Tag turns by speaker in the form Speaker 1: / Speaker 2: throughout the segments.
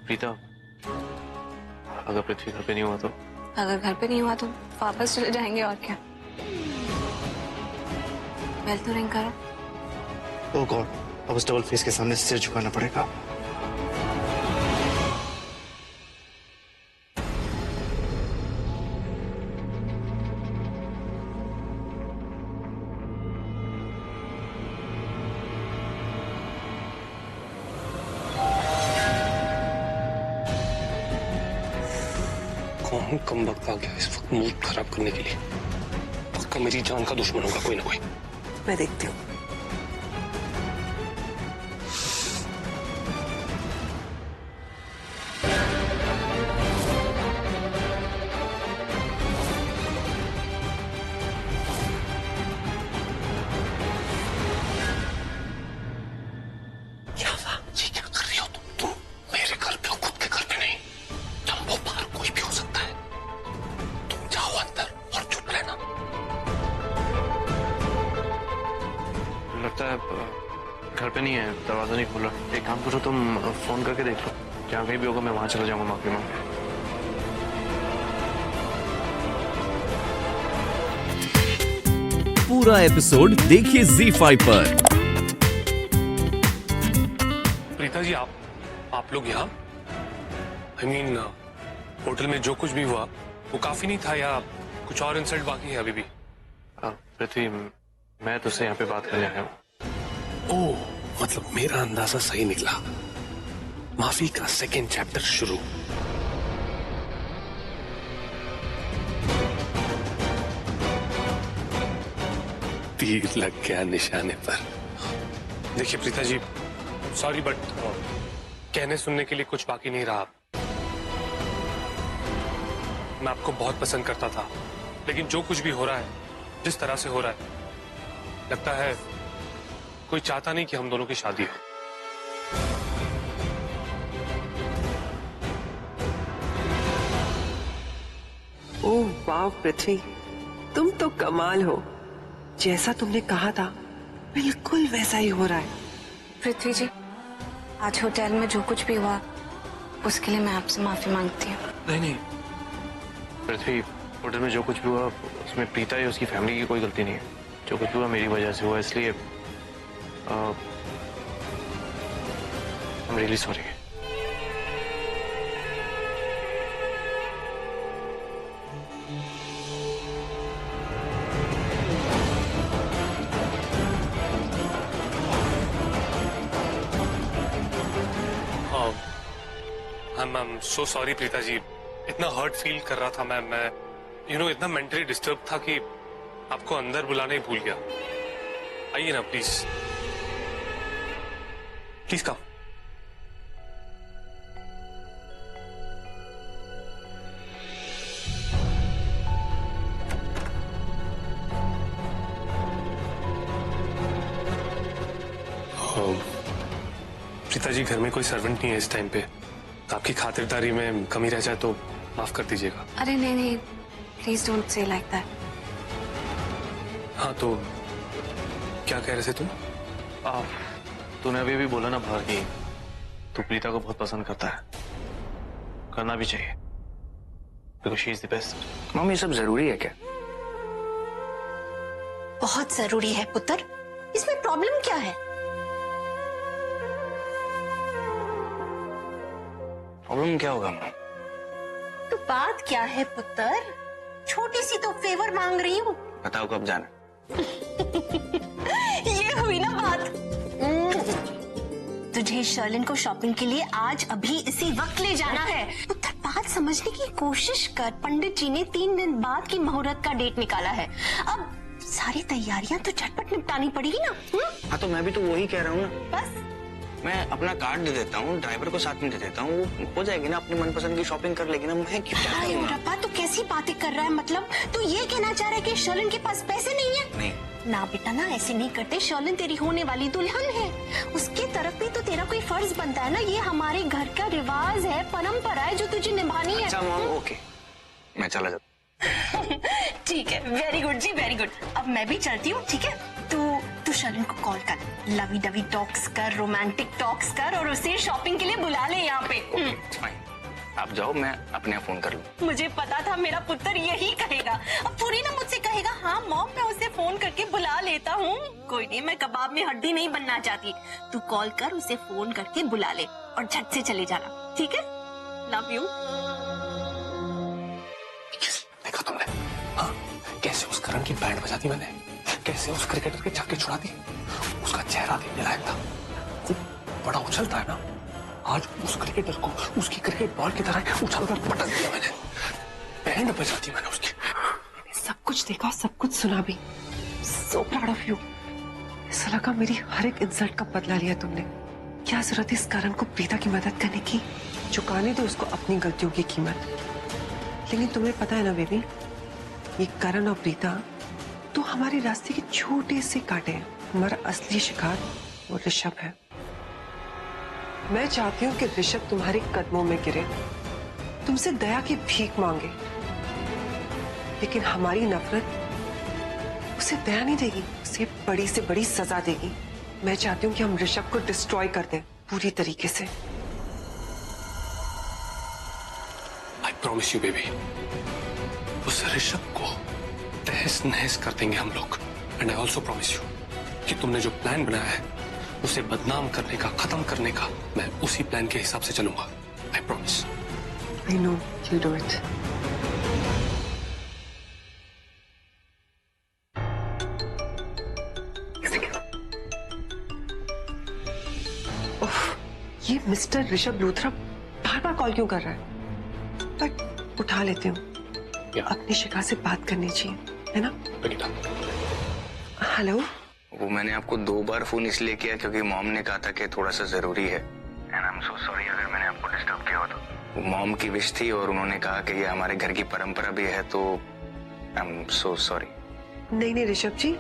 Speaker 1: प्रीता, अगर पृथ्वी घर पे नहीं हुआ तो?
Speaker 2: अगर घर पे नहीं हुआ तो वापस चले जाएंगे और क्या। बेल तो रिंग करो।
Speaker 3: ओह गॉड, अब उस डबल फेस के सामने सिर झुकाना पड़ेगा।
Speaker 4: कौन कम वक्त आ गया इस वक्त मूड खराब करने के लिए। पक्का मेरी जान का दुश्मन होगा कोई ना कोई।
Speaker 5: मैं देखती हूँ।
Speaker 4: ये क्या कर रही हो तुम मेरे घर पे हो, खुद के घर पे नहीं। जंबो बाहर कोई भी हो सकता है। तुम जाओ अंदर और चुप रहना।
Speaker 1: लगता है घर पे नहीं है, दरवाजा नहीं खोला। एक काम करो, तुम फोन करके देख लो। जहाँ कहीं भी होगा मैं वहां चला जाऊंगा माफी मांग के।
Speaker 6: पूरा एपिसोड देखिए ZEE5 पर।
Speaker 4: प्रीता जी, आप लोग यहाँ? I mean, होटल में जो कुछ भी हुआ वो काफी नहीं था या कुछ और इंसल्ट बाकी है अभी भी?
Speaker 1: पृथ्वी, मैं तुझसे यहाँ पे बात करने आया हूँ।
Speaker 4: ओह, मतलब मेरा अंदाजा सही निकला। माफी का सेकेंड चैप्टर शुरू। तीर लग गया निशाने पर। देखिए प्रीता जी, सॉरी बट कहने सुनने के लिए कुछ बाकी नहीं रहा। मैं आपको बहुत पसंद करता था, लेकिन जो कुछ भी हो रहा है, जिस तरह से हो रहा है, लगता है कोई चाहता नहीं कि हम दोनों की शादी हो।
Speaker 5: ओह वाह पृथ्वी, तुम तो कमाल हो। जैसा तुमने कहा था बिल्कुल वैसा ही हो रहा है।
Speaker 2: पृथ्वी जी, आज होटल में जो कुछ भी हुआ उसके लिए मैं आपसे माफी मांगती हूँ।
Speaker 1: नहीं पृथ्वी, होटल में जो कुछ भी हुआ उसमें प्रीता या उसकी फैमिली की कोई गलती नहीं है। जो कुछ भी हुआ मेरी वजह से हुआ, इसलिए I'm really sorry।
Speaker 4: I'm so sorry Preeta ji, इतना हर्ट फील कर रहा था मैं इतना मेंटली डिस्टर्ब था कि आपको अंदर बुलाना ही भूल गया। आइए ना please, please come. Preeta ji, घर में कोई सर्वेंट नहीं है इस टाइम पे। आपकी खातिरदारी में कमी रह जाए तो माफ कर दीजिएगा।
Speaker 2: अरे नहीं, please don't say like that.
Speaker 4: हाँ तो क्या कह रहे थे तुम?
Speaker 1: तूने अभी भी बोला ना बाहर की तू प्रीता को बहुत पसंद करता है। करना भी चाहिए, because she is the best.
Speaker 3: Mummy, ये सब जरूरी है क्या?
Speaker 7: बहुत जरूरी है पुत्र। इसमें प्रॉब्लम क्या है?
Speaker 3: प्रॉब्लम क्या होगा माँ?
Speaker 7: तो बात क्या है पुत्र? छोटी सी तो फेवर मांग रही हूँ।
Speaker 3: बताओ कब जाना?
Speaker 7: ये हुई ना बात। तुझे शर्लिन को शॉपिंग के लिए आज अभी इसी वक्त ले जाना है। पुत्र, बात समझने की कोशिश कर। पंडित जी ने 3 दिन बाद की मुहूर्त का डेट निकाला है। अब सारी तैयारियां तो झटपट निपटानी पड़ेगी ना।
Speaker 3: हाँ तो मैं भी तो वही कह रहा हूँ ना।
Speaker 7: बस
Speaker 3: मैं अपना कार्ड दे देता हूँ, ड्राइवर को साथ में दे देता हूँ, वो हो जाएगी ना, अपनी मनपसंद की शॉपिंग कर लेगी ना। मैं क्यों
Speaker 7: हाय रब्बा, तू कैसी बातें कर रहा है? मतलब तू ये कहना चाह रहा है कि शर्लिन के पास पैसे नहीं है?
Speaker 3: नहीं
Speaker 7: ना बेटा ना, ऐसे नहीं करते। शर्लिन तेरी होने वाली दुल्हन है, उसकी तरफ भी तो तेरा कोई फर्ज बनता है ना। ये हमारे घर का रिवाज है, परंपरा है जो तुझे निभानी है।
Speaker 3: अच्छा मॉम, ओके, मैं चला जाता।
Speaker 7: ठीक है, वेरी गुड जी, वेरी गुड। अब मैं भी चलती हूँ, ठीक है? तू शर्लिन को कॉल कर, लवी डवी टॉक्स कर, रोमांटिक टॉक्स कर और उसे शॉपिंग के लिए बुला ले यहाँ पे।
Speaker 3: आप जाओ, मैं अपने आप फोन कर लूँ।
Speaker 7: मुझे पता था मेरा पुत्र यही कहेगा। अब थोड़ी ना मुझझसे कहेगा हाँ मॉम मैं उसे फोन करके बुला लेता हूँ। कोई नहीं, मैं कबाब में हड्डी नहीं बनना चाहती। तू कॉल कर, उसे फोन करके बुला ले और झट से चले जाना, ठीक है? Love you.
Speaker 4: देखा तुमने? हाँ, कैसे उस करण की बैंड बजा दी मैंने, कैसे उस क्रिकेटर के छक्के छुड़ा दिए। उसका चेहरा देखने लायक था, वो बड़ा उछलता है ना। आज उस क्रिकेटर को उसकी क्रिकेट बॉल की तरह उछलकर पटक दिया मैंने, बैंड बजा दी मैंने उसकी।
Speaker 5: सब कुछ देखा, सब कुछ सुना भी। So proud of you. ऐसा लगा मेरी हर एक इंसल्ट का बदला लिया तुमने। क्या जरूरत है इस कारण को प्रीता की मदद करने की? चुकाने दो उसको अपनी गलतियों की कीमत। लेकिन तुम्हें पता है ना बेबी, ये करण और प्रीता तो हमारे रास्ते के छोटे से कांटे हैं। हमारा असली शिकार वो ऋषभ है। मैं चाहती हूँ कि ऋषभ तुम्हारे कदमों में गिरे, तुमसे दया की भीख मांगे, लेकिन हमारी नफरत उसे दया नहीं देगी, उसे बड़ी से बड़ी सजा देगी। मैं चाहती हूँ कि हम ऋषभ को डिस्ट्रॉय कर दें पूरी तरीके से।
Speaker 4: I promise you, baby, उस ऋषभ को तहस नहस कर देंगे हम लोग। And I also promise you कि तुमने जो प्लान बनाया है उसे बदनाम करने का, खत्म करने का, मैं उसी प्लान के हिसाब से चलूंगा। I promise.
Speaker 5: I know you'll do it. उफ, ये मिस्टर ऋषभ लूथरा बार बार कॉल क्यों कर रहा है? बट उठा लेती हूँ। अपनी शिखा से बात करनी चाहिए, है ना? हेलो।
Speaker 3: वो मैंने आपको 2 बार फोन इसलिए किया क्योंकि मॉम ने कहा था कि थोड़ा सा जरूरी है। And I am so sorry अगर मैंने आपको डिस्टर्ब किया हो तो। मॉम की विश थी और उन्होंने कहा कि ये हमारे घर की परंपरा भी है, तो आई एम सो सॉरी।
Speaker 5: नहीं नहीं ऋषभ जी,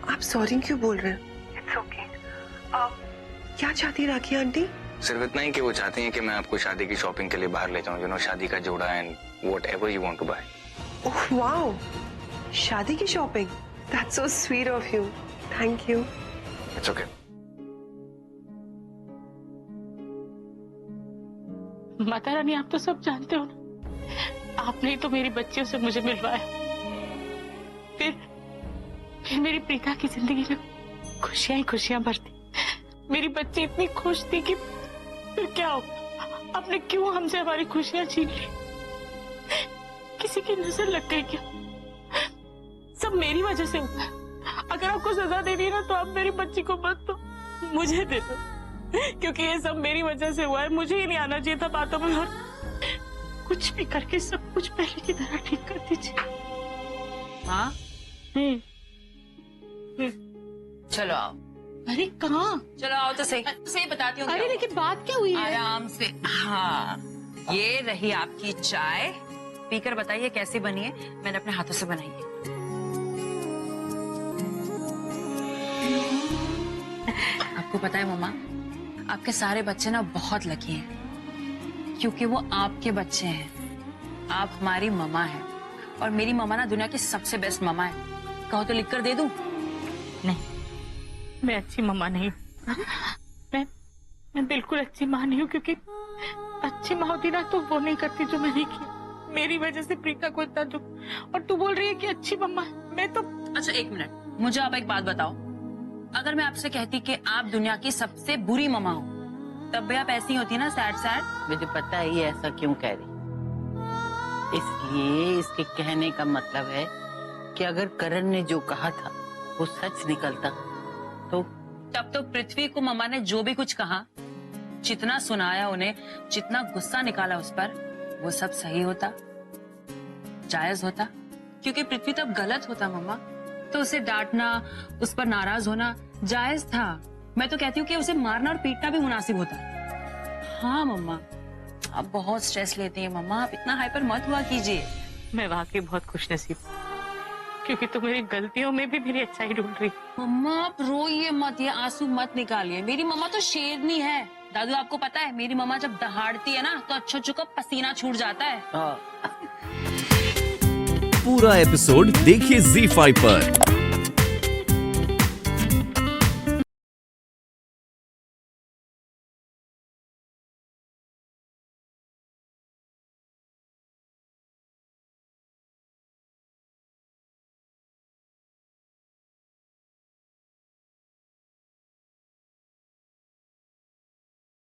Speaker 5: आप सॉरी क्यों बोल रहे हैं? It's okay. क्या चाहती है राखी आंटी?
Speaker 3: सिर्फ इतना ही कि वो चाहती हैं कि मैं आपको शादी की शॉपिंग के लिए बाहर ले जाऊं, यू नो, शादी का जोड़ा and whatever you want to buy.
Speaker 5: Oh wow, शादी की shopping. That's so sweet of you. Thank you.
Speaker 3: It's okay.
Speaker 8: Mata Rani, आप तो सब जानते हो ना, आपने ही तो मेरी बच्चियों से मुझे मिलवाया। फिर मेरी प्रीता की जिंदगी में खुशियां ही खुशियां भरती। मेरी बच्ची इतनी खुश थी कि फिर क्या हो, आपने क्यों हमसे हमारी खुशियां छीन ली? किसी की नजर लग गई क्या? सब मेरी वजह से हुआ है। अगर आपको सजा देनी है ना तो आप मेरी बच्ची को मत दो, मुझे दे दो, क्योंकि ये सब मेरी वजह से हुआ है। मुझे ही नहीं आना चाहिए था बातों में, और कुछ भी करके सब कुछ पहले की तरह ठीक कर दीजिए।
Speaker 9: हाँ? चलो आओ।
Speaker 8: अरे कहाँ?
Speaker 9: चलो आओ तो सही बताती हूँ।
Speaker 8: अरे लेकिन बात क्या हुई है?
Speaker 9: आराम से। हाँ, ये रही आपकी चाय, पीकर बताइए कैसी बनी है। मैंने अपने हाथों से बनाई है। आपको पता है मम्मा, आपके सारे बच्चे ना बहुत लकी हैं, क्योंकि वो आपके बच्चे हैं। आप हमारी मम्मा हैं, और मेरी मम्मा ना दुनिया की सबसे बेस्ट मम्मा है। कहो तो लिख कर दे दूं?
Speaker 8: नहीं, मैं अच्छी मम्मा नहीं। मैं बिल्कुल अच्छी माँ नहीं हूँ, क्योंकि अच्छी माँ होती ना तो वो नहीं करती जो मैंने किया। मेरी वजह से प्रीता को इतना दुख, और तू बोल रही है कि अच्छी मम्मा है। मैं तो।
Speaker 9: अच्छा एक मिनट, मुझे आप एक बात बताओ, अगर मैं आपसे कहती कि आप दुनिया की सबसे बुरी मम्मा हो, तब भी आप ऐसी होती ना, सैड सैड।
Speaker 10: मुझे पता है ये ऐसा क्यों कह रही, इसलिए इसके कहने का मतलब है कि अगर करण ने जो कहा था वो सच निकलता तो
Speaker 9: तब तो पृथ्वी को मम्मा ने जो भी कुछ कहा, जितना सुनाया उन्हें, जितना गुस्सा निकाला उस पर, वो सब सही होता, जायज होता। क्योंकि पृथ्वी तब गलत होता मम्मा, तो उसे डांटना, उस पर नाराज होना जायज था। मैं तो कहती हूँ कि उसे मारना और पीटना भी मुनासिब होता। हाँ मम्मा, आप बहुत स्ट्रेस लेती हैं मम्मा, आप इतना हाइपर मत हुआ कीजिए।
Speaker 8: मैं वाकई बहुत खुशनसीब, क्योंकि तुम मेरी गलतियों में भी मेरी अच्छाई ढूंढ रही।
Speaker 9: मम्मा आप रोइए मत, ये आंसू मत निकालिए। मेरी मम्मा तो शेरनी है। दादू आपको पता है, मेरी मम्मा जब दहाड़ती है ना तो अच्छो का पसीना छूट जाता है।
Speaker 6: पूरा एपिसोड देखिए ZEE5 पर।